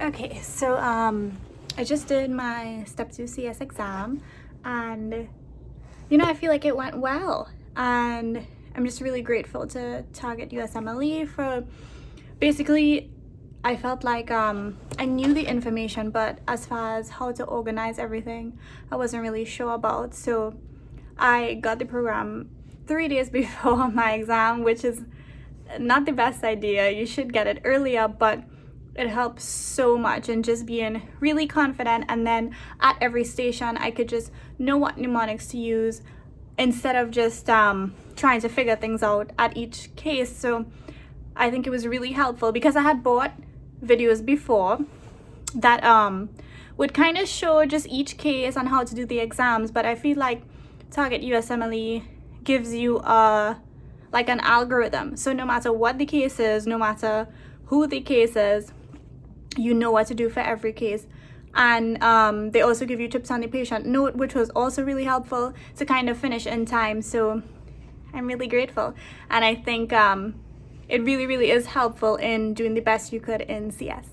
Okay, so I just did my Step 2 CS exam, and I feel like it went well, and I'm just really grateful to TargetUSMLE for basically. I felt like I knew the information, but as far as how to organize everything, I wasn't really sure about. So I got the program 3 days before my exam, which is not the best idea. You should get it earlier, but it helps so much in just being really confident, and then at every station I could just know what mnemonics to use instead of just trying to figure things out at each case. So I think it was really helpful because I had bought videos before that would kind of show just each case and how to do the exams, but I feel like TargetUSMLE gives you like an algorithm, so no matter what the case is, no matter who the case is, you know what to do for every case. And they also give you tips on the patient note, which was also really helpful to kind of finish in time. So I'm really grateful, and I think it really is helpful in doing the best you could in CS.